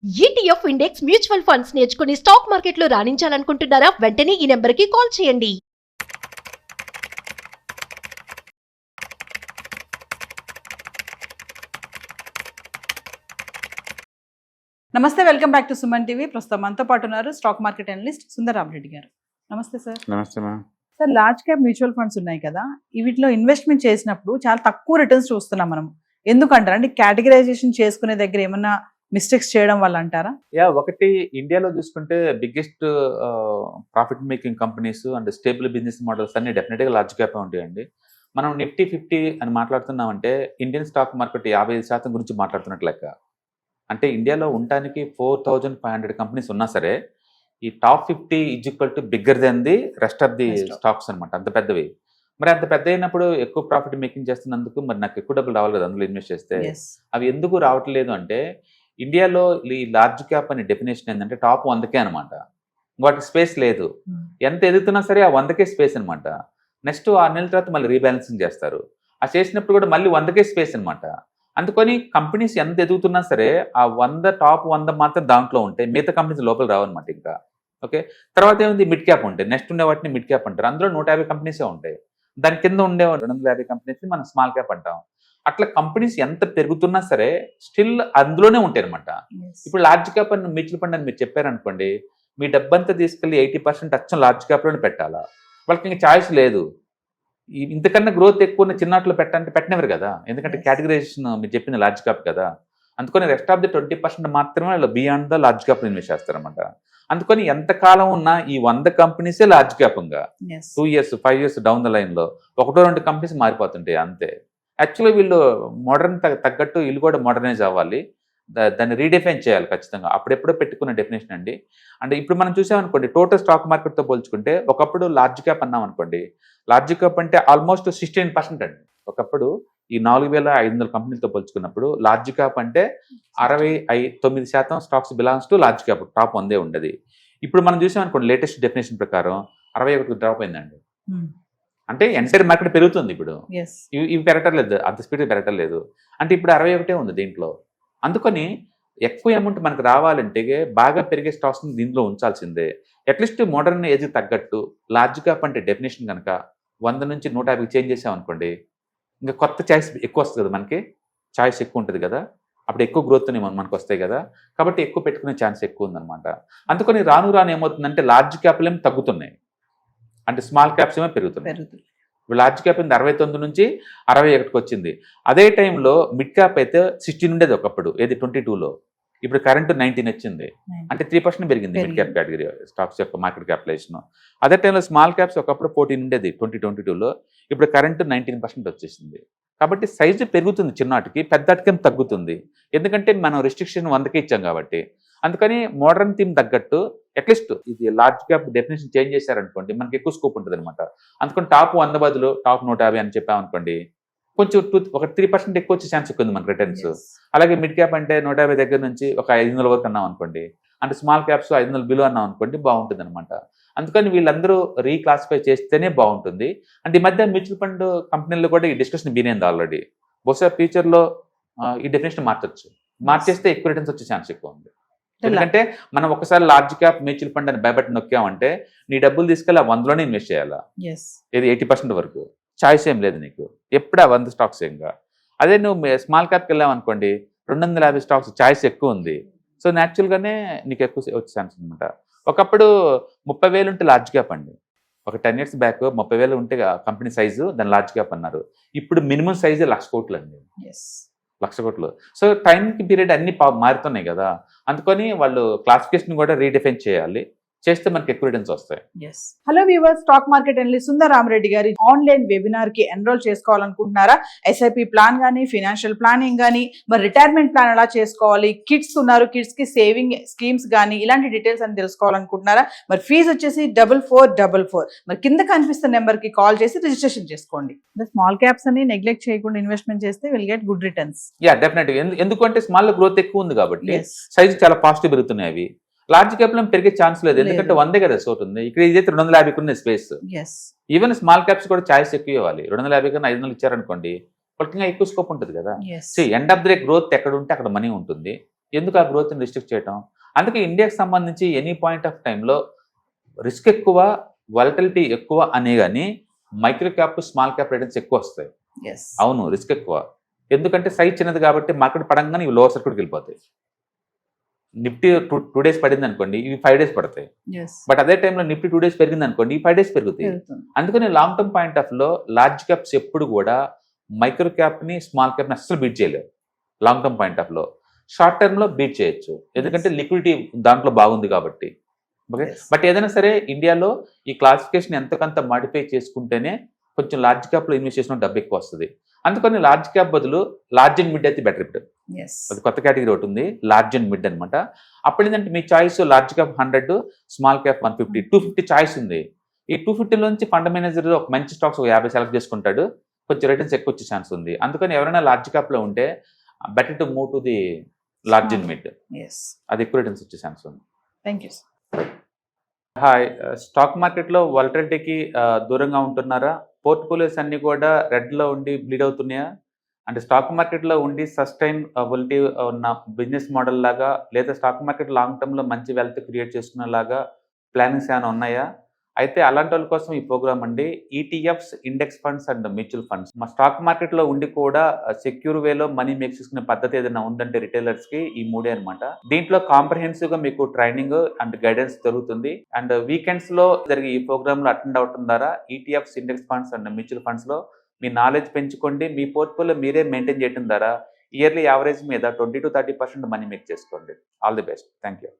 ETF index mutual funds నేర్చుకుని stock మార్కెట్లో రాణించాలనుకుంటున్నారా? వెంటనే ఈ నెంబర్కి కాల్ చేయండి. నమస్తే, welcome back to Suman TV. ప్రస్తుతం మనతో పాటు ఉన్నారు స్టాక్ మార్కెట్ అనలిస్ట్ సుందరరామరెడ్డి గారు. నమస్తే సార్. నమస్తే ma'am. Sir, large cap mutual funds ఉన్నాయి కదా, వీటిలో ఇన్వెస్ట్మెంట్ చేసినప్పుడు చాలా తక్కువ రిటర్న్స్ చూస్తున్నాం మనం. ఎందుకంటారా? అంటే కేటగిరైజేషన్ చేసుకునే దగ్గర ఏమన్నా మిస్టేక్స్ చేయడం వల్ల అంటారా? ఒకటి, ఇండియాలో చూసుకుంటే biggest profit making companies and stable business models అన్ని డెఫినెట్గా లార్జ్ క్యాప్ ఉంటాయండి. మనం నిఫ్టీ 50 అని మాట్లాడుతున్నామంటే ఇండియన్ స్టాక్ మార్కెట్ 55% గురించి మాట్లాడుతున్నట్లు లెక్క. అంటే ఇండియాలో ఉండటానికి 4500 కంపెనీస్ ఉన్నా సరే ఈ top 50 is equal to bigger than the rest of the stocks అనమాట. అంత పెద్దవి. మరి అంత పెద్ద అయినప్పుడు ఎక్కువ ప్రాఫిట్ మేకింగ్ చేస్తున్నందుకు మరి నాకు ఎక్కువ డబ్బులు రావాలి కదా అందులో ఇన్వెస్ట్ చేస్తే. అవి ఎందుకు రావట్లేదు అంటే ఇండియాలో ఈ లార్జ్ క్యాప్ అనే డెఫినేషన్ ఏంటంటే టాప్ 100కే అనమాట. వాటికి స్పేస్ లేదు. ఎంత ఎదుగుతున్నా సరే ఆ 100కే స్పేస్ అనమాట. నెక్స్ట్ 6 నెలల తర్వాత మళ్ళీ రీబ్యాలెన్సింగ్ చేస్తారు. ఆ చేసినప్పుడు కూడా మళ్ళీ 100కే స్పేస్ అనమాట. అందుకని కంపెనీస్ ఎంత ఎదుగుతున్నా సరే ఆ టాప్ 100 మాత్రం దాంట్లో ఉంటాయి. మిగతా కంపెనీస్ లోపల రావన్నమాట ఇంకా. ఓకే, తర్వాత ఏముంది, మిడ్ క్యాప్ ఉంటాయి. నెక్స్ట్ ఉండే వాటిని మిడ్ క్యాప్ అంటారు. అందులో 150 కంపెనీసే ఉంటాయి. దాని కింద ఉండే 250 కంపెనీస్ మనం స్మాల్ క్యాప్ అంటాం. అట్లా కంపెనీస్ ఎంత పెరుగుతున్నా సరే స్టిల్ అందులోనే ఉంటాయి అనమాట. ఇప్పుడు లార్జ్ క్యాప్ అని మ్యూచువల్ ఫండ్ అని మీరు చెప్పారనుకోండి, మీ డబ్బంతా తీసుకెళ్లి 80% అచ్చం లార్జ్ క్యాప్లోనే పెట్టాలా. వాళ్ళకి ఇంకా ఛాయిస్ లేదు. ఇంతకన్నా గ్రోత్ ఎక్కువ చిన్నట్లో పెట్టాలంటే పెట్టినవారు కదా, ఎందుకంటే కేటగరైజేషన్ మీరు చెప్పిన లార్జ్ క్యాప్ కదా. అందుకని రెస్ట్ ఆఫ్ ది 20% మాత్రమే వాళ్ళు beyond the large cap invest చేస్తారనమాట. అందుకని ఎంతకాలం ఉన్నా ఈ 100 కంపెనీసే లార్జ్ క్యాప్ గా 2 years 5 years down the line లో 1-2 కంపెనీస్ మారిపోతుంటాయి అంతే. యాక్చువల్లీ వీళ్ళు మోడర్న్ తగ్గట్టు వీళ్ళు కూడా మోడర్నైజ్ అవ్వాలి, దాన్ని రీడిఫైన్ చేయాలి ఖచ్చితంగా. అప్పుడెప్పుడో పెట్టుకున్న డెఫినేషన్ అండి. అంటే ఇప్పుడు మనం చూసామనుకోండి, టోటల్ స్టాక్ మార్కెట్తో పోల్చుకుంటే ఒకప్పుడు లార్జ్ క్యాప్ అన్నాం అనుకోండి, లార్జ్ క్యాప్ అంటే ఆల్మోస్ట్ 16% అండి. ఒకప్పుడు ఈ 4500 కంపెనీలతో పోల్చుకున్నప్పుడు లార్జ్ క్యాప్ అంటే 69% stocks belongs to large cap, top 100 ఉండేది. ఇప్పుడు మనం చూసామనుకోండి, లేటెస్ట్ డెఫినేషన్ ప్రకారం 61 డ్రాప్ అయిందండి. అంటే ఎంటైర్ మార్కెట్ పెరుగుతుంది ఇప్పుడు. ఇవి పెరగట్లేదు, అంత స్పీడ్ పెరగట్లేదు. అంటే ఇప్పుడు 61 ఉంది దీంట్లో. అందుకని ఎక్కువ అమౌంట్ మనకు రావాలంటే బాగా పెరిగే స్టాక్స్ దీంట్లో ఉంచాల్సిందే. అట్లీస్ట్ మోడర్న్ ఏజ్ తగ్గట్టు లార్జ్ క్యాప్ అంటే డెఫినేషన్ కనుక 100 నుంచి 150 చేంజ్ చేసామనుకోండి, ఇంకా కొత్త ఛాయిస్ ఎక్కువ వస్తుంది కదా, మనకి ఛాయిస్ ఎక్కువ ఉంటుంది కదా, అప్పుడు ఎక్కువ గ్రోత్ మనకు వస్తాయి కదా. కాబట్టి ఎక్కువ పెట్టుకునే ఛాన్స్ ఎక్కువ ఉందన్నమాట. అందుకని రాను రాను ఏమవుతుందంటే లార్జ్ క్యాప్లు ఏమి తగ్గుతున్నాయి, అంటే స్మాల్ క్యాప్స్ ఏమో పెరుగుతున్నాయి. లార్జ్ క్యాప్ 69 నుంచి 61కి వచ్చింది. అదే టైంలో మిడ్ క్యాప్ అయితే 16 ఉండేది ఒకప్పుడు, ఏది 22లో. ఇప్పుడు కరెంట్ 19 వచ్చింది. అంటే 3% పెరిగింది మిడ్ క్యాప్ కేటగిరీ స్టాక్స్ యొక్క మార్కెట్ క్యాపిటలైజేషన్. అదే టైంలో స్మాల్ క్యాప్స్ ఒకప్పుడు 14 ఉండేది 2022లో. ఇప్పుడు కరెంట్ 19% వచ్చేసింది. కాబట్టి సైజు పెరుగుతుంది చిన్నటికి, పెద్దటికేం తగ్గుతుంది. ఎందుకంటే మనం రెస్ట్రిక్షన్ 100కే ఇచ్చాం కాబట్టి. అందుకని మోడర్న్ థీమ్ తగ్గట్టు అట్లీస్ట్ ఇది లార్జ్ క్యాప్ డెఫినేషన్ చేంజ్ చేశారనుకోండి, మనకి ఎక్కువ స్కోప్ ఉంటుంది అనమాట. అందుకని టాప్ 100 బదులు టాప్ 150 అని చెప్పామనుకోండి, కొంచెం ఒక 3% ఎక్కువ వచ్చే ఛాన్స్ ఎక్కువ ఉంది మనకి రిటర్న్స్. అలాగే మిడ్ క్యాప్ అంటే 150 దగ్గర నుంచి ఒక 500 వరకు అన్నాం అనుకోండి, అంటే స్మాల్ క్యాప్స్ 500 బిలో అన్నాం అనుకోండి, బాగుంటుంది అనమాట. అందుకని వీళ్ళందరూ రీక్లాసిఫై చేస్తేనే బాగుంటుంది. అంటే ఈ మధ్య మ్యూచువల్ ఫండ్ కంపెనీల్లో కూడా ఈ డిస్కషన్ బిగినింది ఆల్రెడీ. బహుశా ఫ్యూచర్లో ఈ డెఫినేషన్ మార్చేస్తే ఎక్కువ రిటర్న్స్ వచ్చే ఛాన్స్ ఎక్కువ ఉంది. ఎందుకంటే మనం ఒకసారి లార్జ్ క్యాప్ మ్యూచువల్ ఫండ్ అని భయపడి నొక్కామంటే నీ డబ్బులు తీసుకెళ్ళి 100లోనే ఇన్వెస్ట్ చేయాలా, ఇది 80% వరకు. చాయిస్ ఏం లేదు నీకు, ఎప్పుడు 100 స్టాక్స్ ఏంగా. అదే నువ్వు స్మాల్ క్యాప్కి వెళ్ళామనుకోండి, 250 స్టాక్స్, చాయిస్ ఎక్కువ ఉంది. సో న్యాచురల్గానే నీకు ఎక్కువ వచ్చే ఛాన్స్ అనమాట. ఒకప్పుడు 30,000 ఉంటే లార్జ్ క్యాప్ అండి. ఒక 10 years బ్యాక్ 30,000 ఉంటే కంపెనీ సైజు దాని లార్జ్ క్యాప్ అన్నారు. ఇప్పుడు మినిమం సైజు 1,00,000 కోట్లు అండి, 1,00,000 కోట్లు. సో టైంకి పీరియడ్ అన్ని మారుతున్నాయి కదా. అందుకని వాళ్ళు క్లాసిఫికేషన్ కూడా రీడిఫైన్ చేయాలి, చేస్తే మనకి ఎక్కువ రిటర్న్స్ వస్తాయి. Hello viewers, stock market analyst Sundararamareddy గారి ఆన్లైన్ వెబినార్ కి ఎన్రోల్ చేసుకోవాలనుకుంటున్నారా? ఎస్ఐపి ప్లాన్ గానీ, ఫైనాన్షియల్ ప్లానింగ్ గానీ, మరి రిటైర్మెంట్ ప్లాన్ ఎలా చేసుకోవాలి, కిడ్స్ ఉన్నారు, కిడ్స్ కి సేవింగ్ స్కీమ్స్ గానీ, ఇలాంటి డీటెయిల్స్ అని తెలుసుకోవాలనుకుంటున్నారా? మరి ఫీజు వచ్చేసి 4444. మరి కింద కనిపిస్తున్న నెంబర్ కి కాల్ చేసి రిజిస్ట్రేషన్ చేసుకోండి. స్మాల్ క్యాప్స్ అని నెగ్లెక్ట్ చేయకుండా ఇన్వెస్ట్మెంట్ చేస్తే విల్ గెట్ గుడ్ రిటర్న్స్. డెఫినెట్గా. ఎందుకంటే స్మాల్ గ్రోత్ ఎక్కువ ఉంది కాబట్టి సైజు చాలా ఫాస్ట్ పెరుగుతున్నాయి. అవి లార్జ్ క్యాప్ లో పెరిగే ఛాన్స్ లేదు, ఎందుకంటే 100 కదా సోట్ ఉంది. ఇక్కడ ఇదైతే 250 ఉన్న స్పేస్. ఈవెన్ స్మాల్ క్యాప్స్ కూడా ఛాయిస్ ఎక్కువ ఇవ్వాలి. 250 కన్నా 500 ఇచ్చారనుకోండి, వాళ్ళకి ఎక్కువ స్కోప్ ఉంటుంది కదా. End of the day growth ఎక్కడ ఉంటే అక్కడ మనీ ఉంటుంది. ఎందుకు ఆ గ్రోత్ని రిస్ట్రిక్ట్ చేయటం? అందుకే ఇండియాకి సంబంధించి ఎనీ పాయింట్ ఆఫ్ టైంలో రిస్క్ ఎక్కువ, వాలటిలిటీ ఎక్కువ అనే కానీ micro cap small cap returns ఎక్కువ వస్తాయి. అవును, రిస్క్ ఎక్కువ. ఎందుకంటే సైజ్ చిన్నది కాబట్టి మార్కెట్ పడంగానే ఇవి లోవర్ సర్క్యూట్కి వెళ్ళిపోతాయి. నిఫ్టీ 2 days పడింది అనుకోండి, ఇవి 5 days పడతాయి. బట్ అదే టైంలో నిఫ్టీ 2 days పెరిగింది అనుకోండి, ఈ 5 days పెరుగుతాయి. అందుకని లాంగ్ టర్మ్ పాయింట్ ఆఫ్ లో లార్జ్ క్యాప్స్ ఎప్పుడు కూడా మైక్రో క్యాప్ని స్మాల్ క్యాప్ని అస్సలు బీట్ చేయలేవు. లాంగ్ టర్మ్ పాయింట్ ఆఫ్ లో షార్ట్ టర్మ్ లో బీట్ చేయొచ్చు, ఎందుకంటే లిక్విడిటీ దాంట్లో బాగుంది కాబట్టి. ఓకే, బట్ ఏదైనా సరే ఇండియాలో ఈ క్లాసిఫికేషన్ ఎంతకంత మాడిఫై చేసుకుంటేనే కొంచెం లార్జ్ క్యాప్ లో ఇన్వెస్ట్ చేసిన డబ్బు ఎక్కువ వస్తుంది. అందుకని లార్జ్ క్యాప్ బదులు లార్జ్ అండ్ మిడ్ అయితే బెటర్. ఇప్పుడు అది కొత్త కేటగిరీ ఒకటి ఉంది, లార్జ్ అండ్ మిడ్ అనమాట. అప్పుడు ఏంటంటే మీ choice large cap 100, small cap 150, 250 choice ఉంది. ఈ 250 నుంచి ఫండ్ మేనేజర్ ఒక మంచి స్టాక్స్ ఒక 50 సెలెక్ట్ చేసుకుంటాడు, కొంచెం రిటర్న్స్ ఎక్కువ వచ్చే ఛాన్స్ ఉంది. అందుకని ఎవరైనా లార్జ్ క్యాప్ లో ఉంటే better to move to the large and mid, అది ఎక్కువ రిటర్న్స్ వచ్చే ఛాన్స్ ఉంది. Thank you. హాయ్, స్టాక్ మార్కెట్లో వాలటిలిటీకి దూరంగా ఉంటున్నారా? పోర్ట్ఫోలియోస్ అన్ని కూడా రెడ్లో ఉండి బ్లీడ్ అవుతున్నాయా? అంటే స్టాక్ మార్కెట్లో ఉండి సస్టైన్ వలిటీ ఉన్న బిజినెస్ మోడల్ లాగా, లేదా స్టాక్ మార్కెట్ లాంగ్ టర్మ్లో మంచి వెల్త్ క్రియేట్ చేసుకునేలాగా ప్లానింగ్స్ ఏమైనా ఉన్నాయా? అయితే అలాంటి వాళ్ళ కోసం ఈ ప్రోగ్రామ్ అండి. ETFs, index funds and mutual funds. మా స్టాక్ మార్కెట్లో ఉండి కూడా సెక్యూర్ వేలో మనీ మేక్ చేసుకునే పద్ధతి ఏదైనా ఉందంటే రిటైలర్స్కి ఈ 3 అనమాట. దీంట్లో కాంప్రహెన్సివ్గా మీకు ట్రైనింగ్ అండ్ గైడెన్స్ జరుగుతుంది. అండ్ వీకెండ్స్లో జరిగే ఈ ప్రోగ్రాంలో అటెండ్ అవటం ద్వారా ETFs, index funds and mutual ఫండ్స్లో మీ నాలెడ్జ్ పెంచుకోండి. మీ పోర్ట్ఫోలియో మీరే మెయింటైన్ చేయడం ద్వారా ఇయర్లీ యావరేజ్ మీద 20 to 30% మనీ మేక్ చేసుకోండి. All the best. Thank you.